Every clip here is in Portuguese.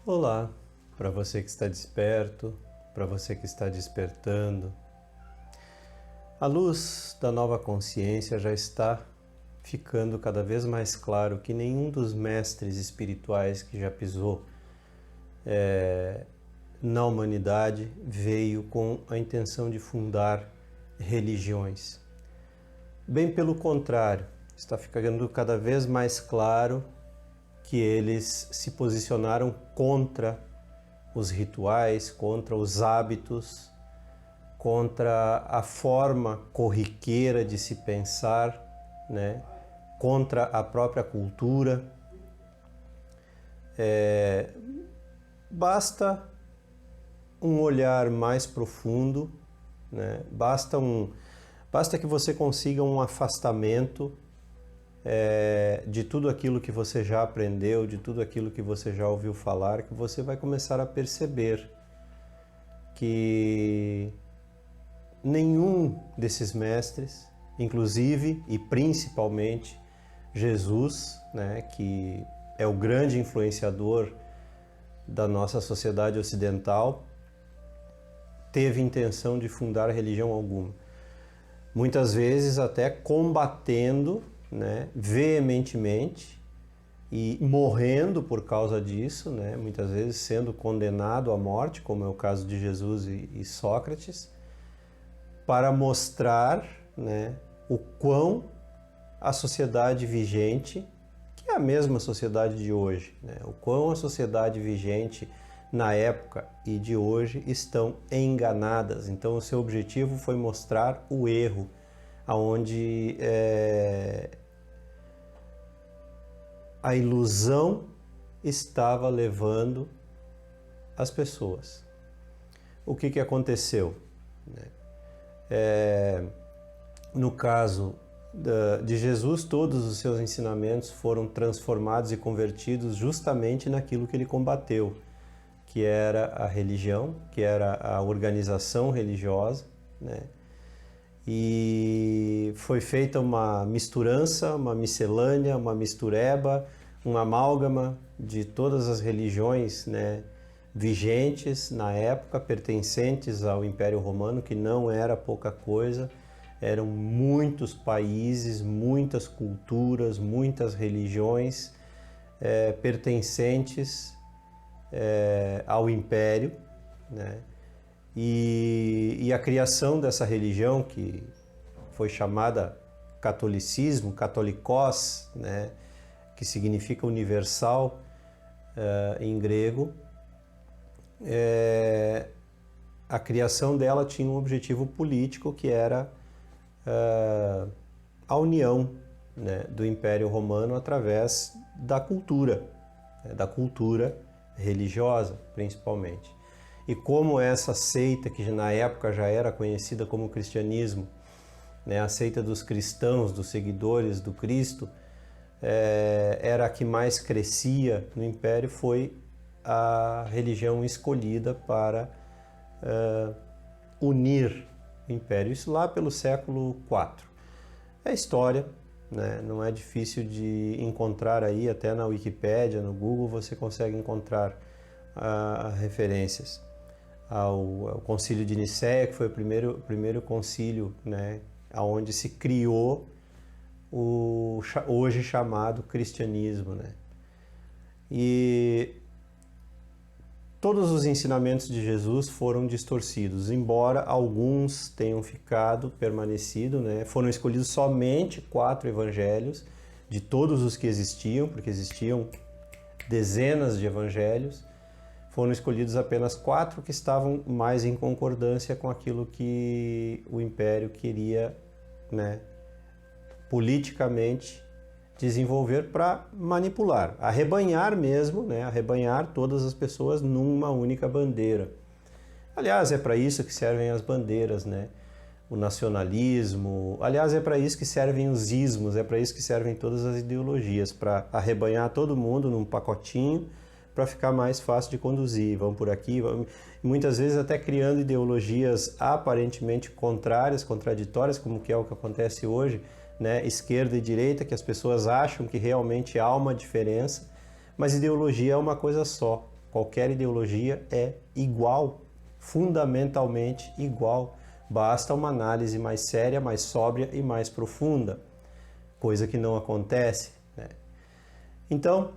Olá, para você que está desperto, para você que está despertando. A luz da nova consciência já está ficando cada vez mais claro que nenhum dos mestres espirituais que já pisou na humanidade veio com a intenção de fundar religiões. Bem pelo contrário, está ficando cada vez mais claro que eles se posicionaram contra os rituais, contra os hábitos, contra a forma corriqueira de se pensar, né? Contra a própria cultura. Basta um olhar mais profundo, né? Basta que você consiga um afastamento de tudo aquilo que você já aprendeu, de tudo aquilo que você já ouviu falar, que você vai começar a perceber que nenhum desses mestres, inclusive e principalmente Jesus, né, que é o grande influenciador da nossa sociedade ocidental, teve intenção de fundar religião alguma. Muitas vezes até combatendo, né, veementemente e morrendo por causa disso, né, muitas vezes sendo condenado à morte, como é o caso de Jesus e Sócrates, para mostrar, né, o quão a sociedade vigente, que é a mesma sociedade de hoje, né, o quão a sociedade vigente na época e de hoje estão enganadas. Então o seu objetivo foi mostrar o erro, aonde a ilusão estava levando as pessoas. O que aconteceu? No caso de Jesus, todos os seus ensinamentos foram transformados e convertidos justamente naquilo que ele combateu, que era a religião, que era a organização religiosa, né? E foi feita uma misturança, uma miscelânea, uma mistureba, um amálgama de todas as religiões, né, vigentes na época, pertencentes ao Império Romano, que não era pouca coisa, eram muitos países, muitas culturas, muitas religiões pertencentes ao Império, né? E a criação dessa religião, que foi chamada catolicismo, katolikos, né, que significa universal em grego, a criação dela tinha um objetivo político, que era a união, né, do Império Romano através da cultura religiosa, principalmente. E como essa seita, que na época já era conhecida como cristianismo, né, a seita dos cristãos, dos seguidores do Cristo, era a que mais crescia no Império, foi a religião escolhida para unir o Império. Isso lá pelo século IV. É história, né? Não é difícil de encontrar aí, até na Wikipédia, no Google, você consegue encontrar referências ao Concílio de Nicéia, que foi o primeiro concílio, né, onde se criou o hoje chamado cristianismo, né? E todos os ensinamentos de Jesus foram distorcidos, embora alguns tenham permanecido, né? Foram escolhidos somente 4 evangelhos de todos os que existiam, porque existiam dezenas de evangelhos. Foram escolhidos apenas 4 que estavam mais em concordância com aquilo que o Império queria, né, politicamente desenvolver para manipular, arrebanhar mesmo, né, arrebanhar todas as pessoas numa única bandeira. Aliás, é para isso que servem as bandeiras, né? O nacionalismo, aliás, é para isso que servem os ismos, é para isso que servem todas as ideologias, para arrebanhar todo mundo num pacotinho, para ficar mais fácil de conduzir. Vão por aqui, muitas vezes até criando ideologias aparentemente contrárias, contraditórias, como que é o que acontece hoje, né? Esquerda e direita, que as pessoas acham que realmente há uma diferença, mas ideologia é uma coisa só. qualquer ideologia é igual, fundamentalmente igual. Basta uma análise mais séria, mais sóbria e mais profunda, coisa que não acontece, né? Então,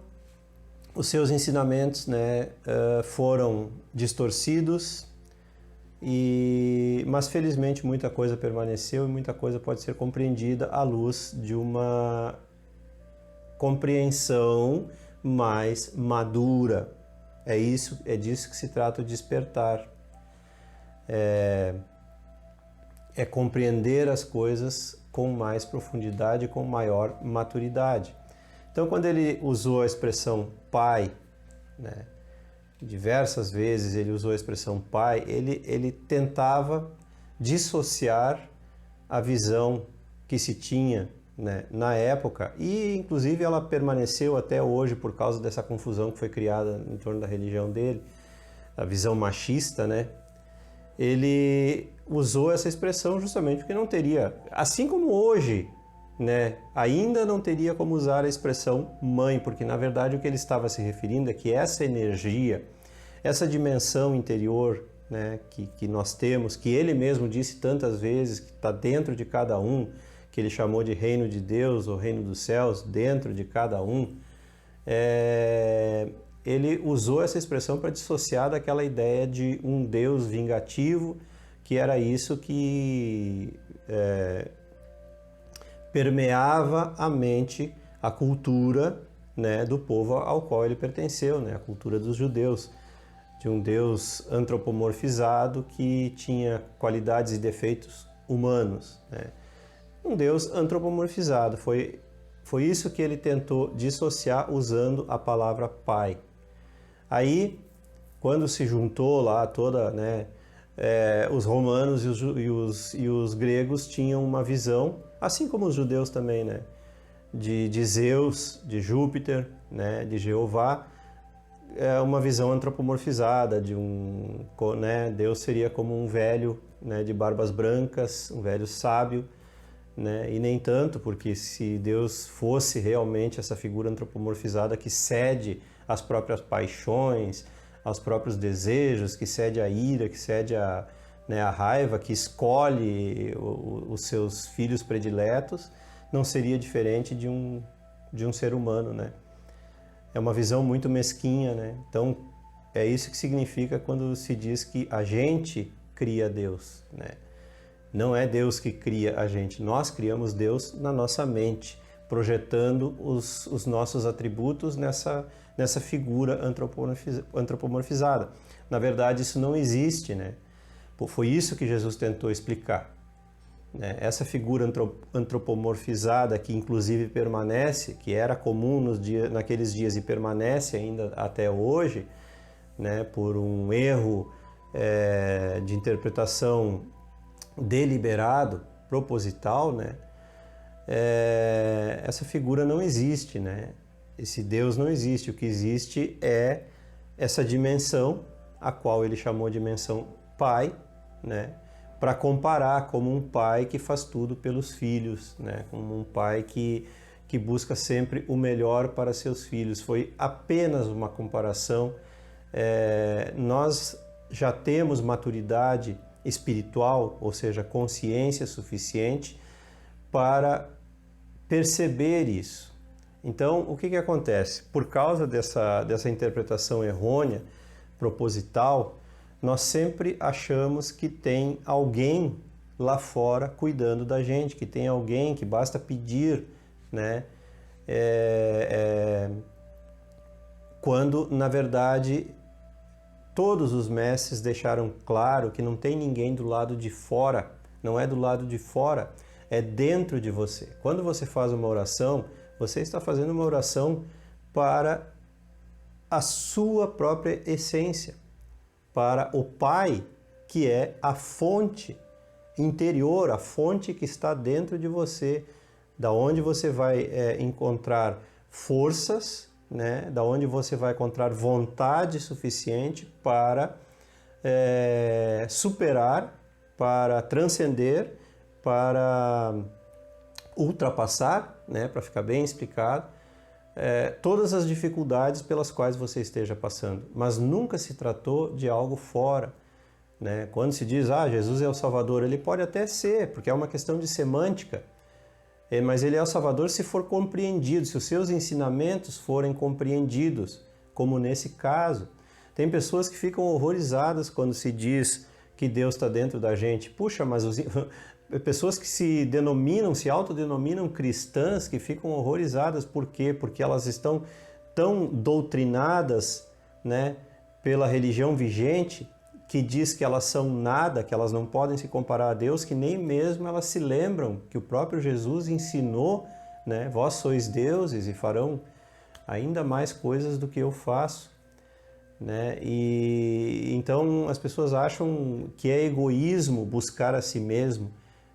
os seus ensinamentos, né, foram distorcidos, mas felizmente muita coisa permaneceu e muita coisa pode ser compreendida à luz de uma compreensão mais madura. É disso que se trata o despertar. É compreender as coisas com mais profundidade, com maior maturidade. Então, quando ele usou a expressão pai, né, diversas vezes ele usou a expressão pai, ele tentava dissociar a visão que se tinha, né, na época, e inclusive ela permaneceu até hoje por causa dessa confusão que foi criada em torno da religião dele, a visão machista, né? Ele usou essa expressão justamente porque não teria, assim como hoje, né, ainda não teria como usar a expressão mãe, porque na verdade o que ele estava se referindo é que essa energia, essa dimensão interior, né, que nós temos, que ele mesmo disse tantas vezes, que está dentro de cada um, que ele chamou de reino de Deus ou reino dos céus, dentro de cada um, ele usou essa expressão para dissociar daquela ideia de um Deus vingativo, que era isso que permeava a mente, a cultura, né, do povo ao qual ele pertenceu, né, a cultura dos judeus, de um Deus antropomorfizado que tinha qualidades e defeitos humanos, né? Um Deus antropomorfizado. Foi isso que ele tentou dissociar usando a palavra pai. Aí, quando se juntou lá toda, né, os romanos e os gregos tinham uma visão, assim como os judeus também, né, de Zeus, de Júpiter, né, de Jeová, uma visão antropomorfizada de né, Deus seria como um velho, né, de barbas brancas, um velho sábio, né, e nem tanto, porque se Deus fosse realmente essa figura antropomorfizada que cede às próprias paixões, aos próprios desejos, que cede à ira, que cede né, à raiva, que escolhe os seus filhos prediletos, não seria diferente de um ser humano, né? É uma visão muito mesquinha, né? Então, é isso que significa quando se diz que a gente cria Deus, né? Não é Deus que cria a gente, nós criamos Deus na nossa mente, projetando os nossos atributos nessa figura antropomorfizada. Na verdade, isso não existe, né? Foi isso que Jesus tentou explicar, né? Essa figura antropomorfizada que inclusive permanece, que era comum naqueles dias e permanece ainda até hoje, né? Por um erro de interpretação deliberado, proposital, né? Essa figura não existe, né? Esse Deus não existe. O que existe é essa dimensão, a qual ele chamou de dimensão pai, né? Para comparar como um pai que faz tudo pelos filhos, né? Como um pai que busca sempre o melhor para seus filhos. Foi apenas uma comparação. Nós já temos maturidade espiritual, ou seja, consciência suficiente para perceber isso. Então, o que acontece? Por causa dessa interpretação errônea, proposital, nós sempre achamos que tem alguém lá fora cuidando da gente, que tem alguém que basta pedir, né? Quando, na verdade, todos os mestres deixaram claro que não tem ninguém do lado de fora, não é do lado de fora, é dentro de você. Quando você faz uma oração, você está fazendo uma oração para a sua própria essência, para o Pai, que é a fonte interior, a fonte que está dentro de você, da onde você vai encontrar forças, né? Da onde você vai encontrar vontade suficiente para superar, para transcender, para ultrapassar, né? Para ficar bem explicado, todas as dificuldades pelas quais você esteja passando, mas nunca se tratou de algo fora, né? Quando se diz, Jesus é o Salvador, ele pode até ser, porque é uma questão de semântica, mas ele é o Salvador se for compreendido, se os seus ensinamentos forem compreendidos, como nesse caso. Tem pessoas que ficam horrorizadas quando se diz que Deus está dentro da gente. Puxa, mas pessoas que se autodenominam cristãs, que ficam horrorizadas. Por quê? Porque elas estão tão doutrinadas, né, pela religião vigente, que diz que elas são nada, que elas não podem se comparar a Deus, que nem mesmo elas se lembram que o próprio Jesus ensinou, né, vós sois deuses e farão ainda mais coisas do que eu faço, né? E então as pessoas acham que é egoísmo buscar a si mesmo,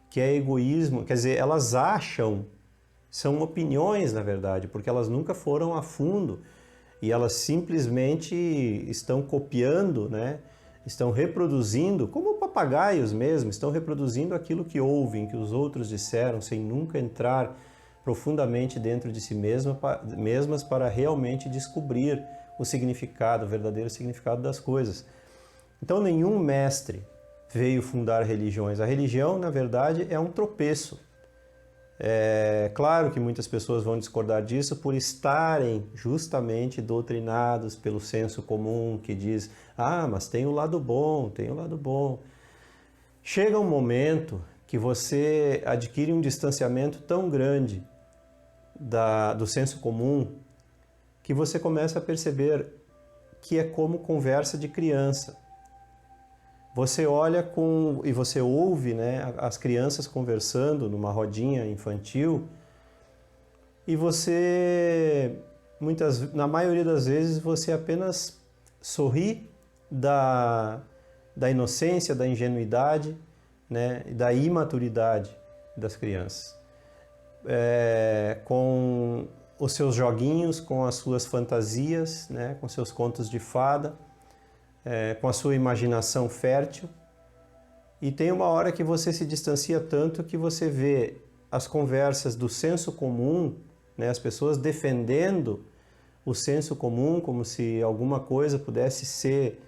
que é egoísmo, quer dizer, elas acham, são opiniões na verdade, porque elas nunca foram a fundo e elas simplesmente estão copiando, né? Estão reproduzindo, como papagaios mesmo, estão reproduzindo aquilo que ouvem, que os outros disseram, sem nunca entrar profundamente dentro de si mesmas para realmente descobrir o significado, o verdadeiro significado das coisas. Então nenhum mestre veio fundar religiões. A religião, na verdade, é um tropeço. É claro que muitas pessoas vão discordar disso por estarem justamente doutrinados pelo senso comum que diz, mas tem o lado bom, tem o lado bom. Chega um momento que você adquire um distanciamento tão grande do senso comum que você começa a perceber que é como conversa de criança. Você olha e você ouve, né, as crianças conversando numa rodinha infantil e você, na maioria das vezes, você apenas sorri da inocência, da ingenuidade, né, da imaturidade das crianças. Com os seus joguinhos, com as suas fantasias, né, com seus contos de fada, com a sua imaginação fértil. E tem uma hora que você se distancia tanto que você vê as conversas do senso comum, né, as pessoas defendendo o senso comum como se alguma coisa pudesse ser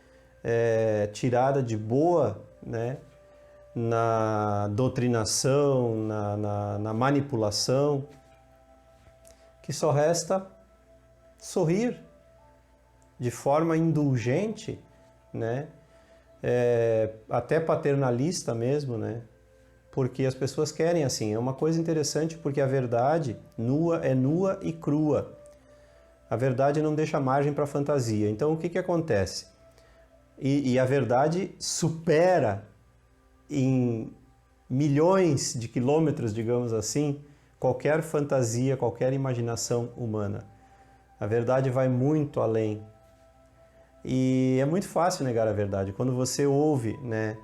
tirada de boa, né, na doutrinação, na manipulação, que só resta sorrir de forma indulgente, né? Até paternalista mesmo, né? Porque as pessoas querem assim. É uma coisa interessante porque a verdade é nua e crua. A verdade não deixa margem para fantasia. Então o que acontece? E a verdade supera em milhões de quilômetros, digamos assim, qualquer fantasia, qualquer imaginação humana. A verdade vai muito além. E é muito fácil negar a verdade. Quando você ouve, né,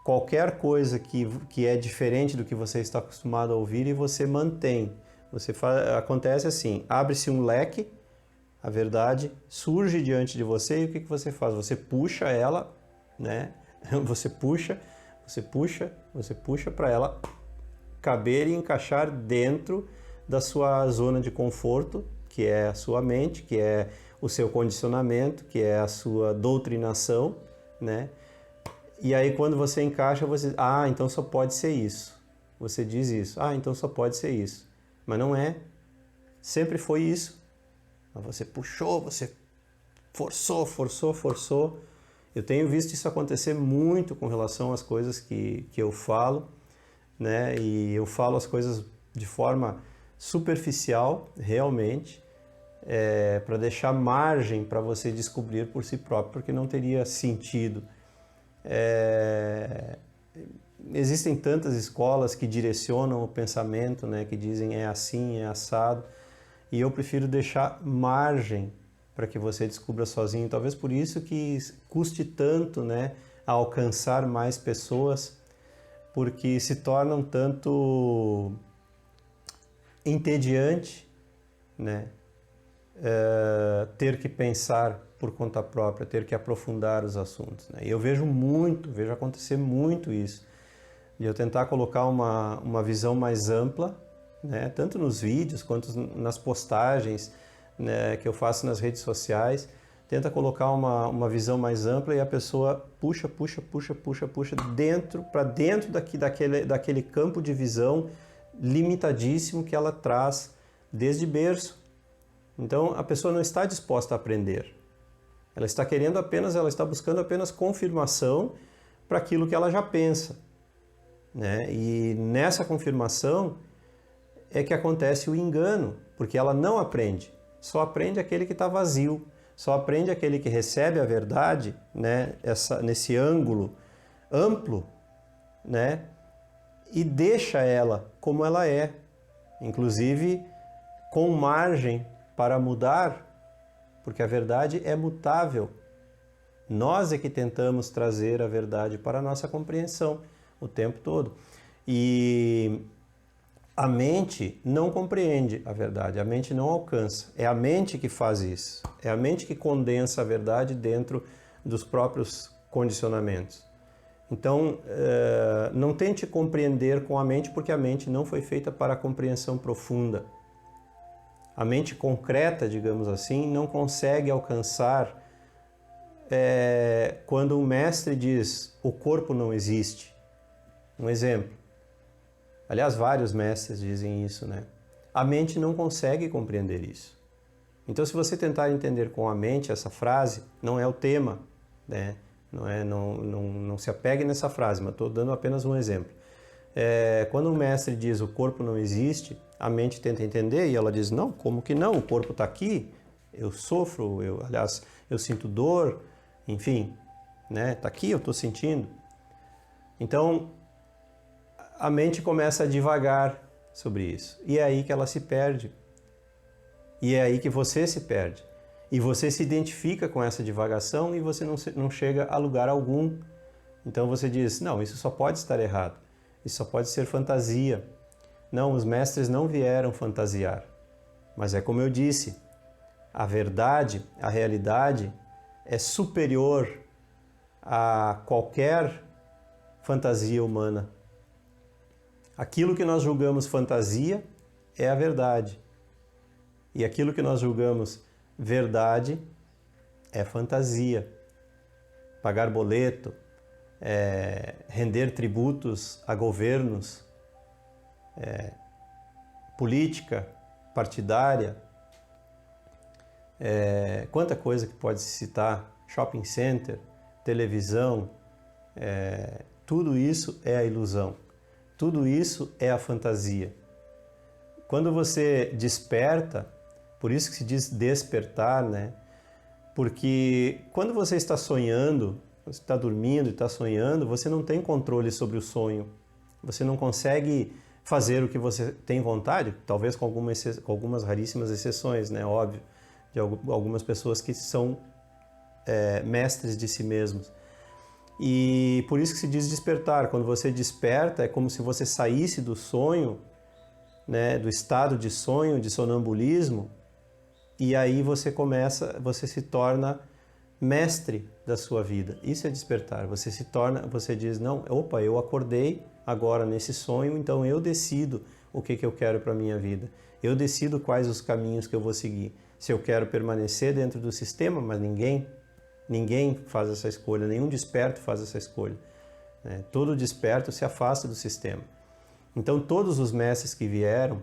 qualquer coisa que é diferente do que você está acostumado a ouvir e você mantém. Acontece assim, abre-se um leque, a verdade surge diante de você e o que você faz? Você puxa ela, né? Você puxa para ela caber e encaixar dentro da sua zona de conforto, que é a sua mente, que é o seu condicionamento, que é a sua doutrinação, né? E aí quando você encaixa, você diz, então só pode ser isso. Você diz isso, então só pode ser isso. Mas não é. Sempre foi isso. Mas você puxou, você forçou. Eu tenho visto isso acontecer muito com relação às coisas que eu falo, né? E eu falo as coisas de forma superficial, realmente, para deixar margem para você descobrir por si próprio, porque não teria sentido. Existem tantas escolas que direcionam o pensamento, né? Que dizem é assim, é assado, e eu prefiro deixar margem para que você descubra sozinho. Talvez por isso que custe tanto, né, a alcançar mais pessoas, porque se torna um tanto entediante, né, ter que pensar por conta própria, ter que aprofundar os assuntos, né? E eu vejo acontecer muito isso, de eu tentar colocar uma visão mais ampla, né, tanto nos vídeos quanto nas postagens, né, que eu faço nas redes sociais, tenta colocar uma visão mais ampla e a pessoa puxa para dentro daquele campo de visão limitadíssimo que ela traz desde berço. Então a pessoa não está disposta a aprender. Ela está buscando apenas confirmação para aquilo que ela já pensa, né? E nessa confirmação é que acontece o engano, porque ela não aprende. Só aprende aquele que está vazio. Só aprende aquele que recebe a verdade, né, nesse ângulo amplo, né, e deixa ela como ela é, inclusive com margem para mudar, porque a verdade é mutável. Nós é que tentamos trazer a verdade para a nossa compreensão o tempo todo. E a mente não compreende a verdade, a mente não alcança. É a mente que faz isso. É a mente que condensa a verdade dentro dos próprios condicionamentos. Então, não tente compreender com a mente, porque a mente não foi feita para a compreensão profunda. A mente concreta, digamos assim, não consegue alcançar quando um mestre diz o corpo não existe. Um exemplo. Aliás, vários mestres dizem isso, né? A mente não consegue compreender isso. Então, se você tentar entender com a mente essa frase, não é o tema, né? Não se apegue nessa frase, mas estou dando apenas um exemplo. Quando o mestre diz o corpo não existe, a mente tenta entender e ela diz, não, como que não? O corpo está aqui, eu sofro, eu sinto dor, enfim, né? Está aqui, eu estou sentindo. Então, a mente começa a divagar sobre isso. E é aí que ela se perde. E é aí que você se perde. E você se identifica com essa divagação e você não chega a lugar algum. Então você diz, não, isso só pode estar errado. Isso só pode ser fantasia. Não, os mestres não vieram fantasiar. Mas é como eu disse, a verdade, a realidade é superior a qualquer fantasia humana. Aquilo que nós julgamos fantasia é a verdade. E aquilo que nós julgamos verdade é fantasia. Pagar boleto, render tributos a governos, política partidária, quanta coisa que pode se citar, shopping center, televisão, tudo isso é a ilusão. Tudo isso é a fantasia. Quando você desperta, por isso que se diz despertar, né? Porque quando você está sonhando, você está dormindo e está sonhando, você não tem controle sobre o sonho. Você não consegue fazer o que você tem vontade, talvez com algumas raríssimas exceções, né? Óbvio, de algumas pessoas que são mestres de si mesmos. E por isso que se diz despertar. Quando você desperta, é como se você saísse do sonho, né, do estado de sonho, de sonambulismo, e aí você se torna mestre da sua vida. Isso é despertar. Você diz, não, opa, eu acordei agora nesse sonho, então eu decido o que eu quero para a minha vida. Eu decido quais os caminhos que eu vou seguir. Se eu quero permanecer dentro do sistema, mas ninguém faz essa escolha, nenhum desperto faz essa escolha. Todo desperto se afasta do sistema. Então todos os mestres que vieram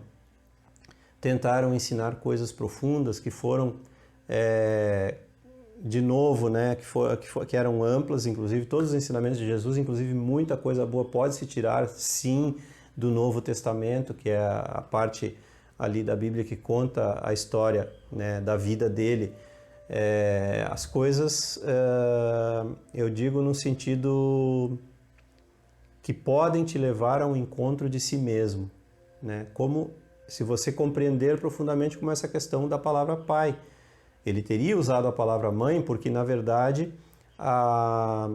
tentaram ensinar coisas profundas que foram, de novo, né, que eram amplas, inclusive todos os ensinamentos de Jesus, inclusive muita coisa boa pode se tirar, sim, do Novo Testamento, que é a parte ali da Bíblia que conta a história, né, da vida dele. As coisas, eu digo no sentido que podem te levar a um encontro de si mesmo, né? Como se você compreender profundamente como essa questão da palavra pai. Ele teria usado a palavra mãe porque, na verdade, a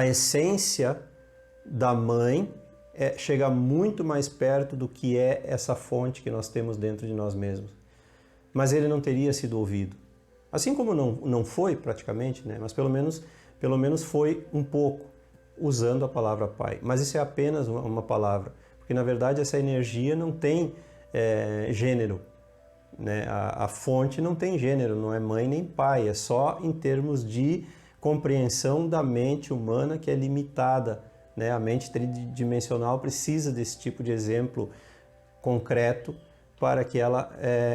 essência da mãe chega muito mais perto do que é essa fonte que nós temos dentro de nós mesmos. Mas ele não teria sido ouvido. Assim como não foi praticamente, né? Mas pelo menos foi um pouco, usando a palavra pai. Mas isso é apenas uma palavra, porque na verdade essa energia não tem gênero. né? A fonte não tem gênero, não é mãe nem pai, é só em termos de compreensão da mente humana que é limitada, né? A mente tridimensional precisa desse tipo de exemplo concreto para que ela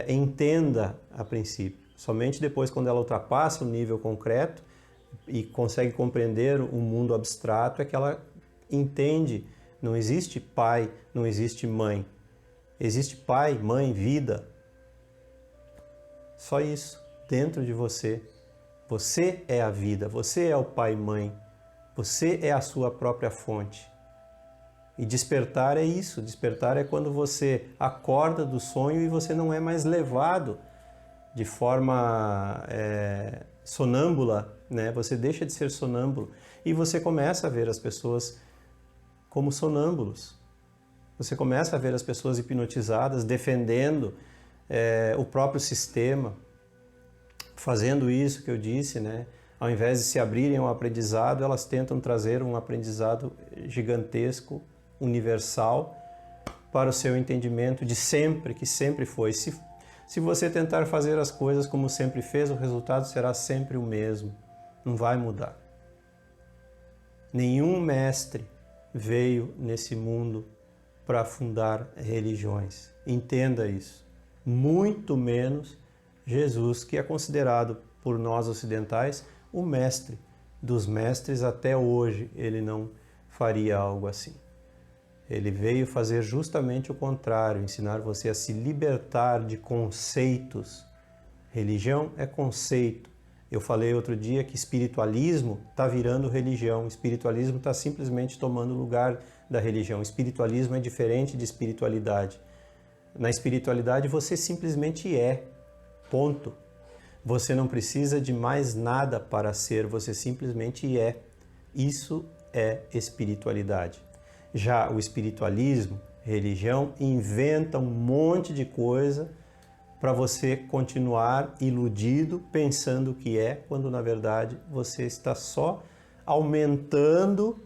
entenda a princípio. Somente depois, quando ela ultrapassa o nível concreto e consegue compreender o mundo abstrato, é que ela entende. Não existe pai, não existe mãe. Existe pai, mãe, vida. Só isso, dentro de você. Você é a vida, você é o pai e mãe. Você é a sua própria fonte. E despertar é isso. Despertar é quando você acorda do sonho e você não é mais levado de forma sonâmbula, né? Você deixa de ser sonâmbulo e você começa a ver as pessoas como sonâmbulos. Você começa a ver as pessoas hipnotizadas, defendendo o próprio sistema, fazendo isso que eu disse, né? Ao invés de se abrirem ao aprendizado, elas tentam trazer um aprendizado gigantesco, universal, para o seu entendimento de sempre, que sempre foi. Se você tentar fazer as coisas como sempre fez, o resultado será sempre o mesmo. Não vai mudar. Nenhum mestre veio nesse mundo para fundar religiões. Entenda isso. Muito menos Jesus, que é considerado por nós ocidentais o mestre dos mestres. Até hoje ele não faria algo assim. Ele veio fazer justamente o contrário, ensinar você a se libertar de conceitos. Religião é conceito. Eu falei outro dia que espiritualismo está virando religião. Espiritualismo está simplesmente tomando o lugar da religião. Espiritualismo é diferente de espiritualidade. Na espiritualidade você simplesmente é. Ponto. Você não precisa de mais nada para ser, você simplesmente é. Isso é espiritualidade. Já o espiritualismo, religião, inventa um monte de coisa para você continuar iludido, pensando que é, quando na verdade você está só aumentando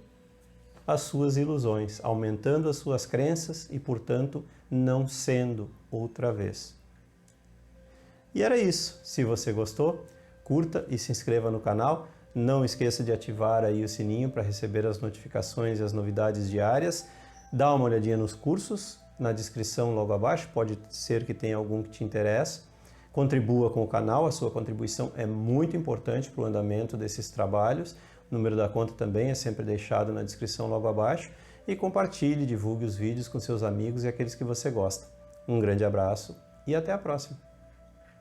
as suas ilusões, aumentando as suas crenças e, portanto, não sendo outra vez. E era isso. Se você gostou, curta e se inscreva no canal. Não esqueça de ativar aí o sininho para receber as notificações e as novidades diárias. Dá uma olhadinha nos cursos, na descrição logo abaixo, pode ser que tenha algum que te interesse. Contribua com o canal, a sua contribuição é muito importante para o andamento desses trabalhos. O número da conta também é sempre deixado na descrição logo abaixo. E compartilhe, divulgue os vídeos com seus amigos e aqueles que você gosta. Um grande abraço e até a próxima!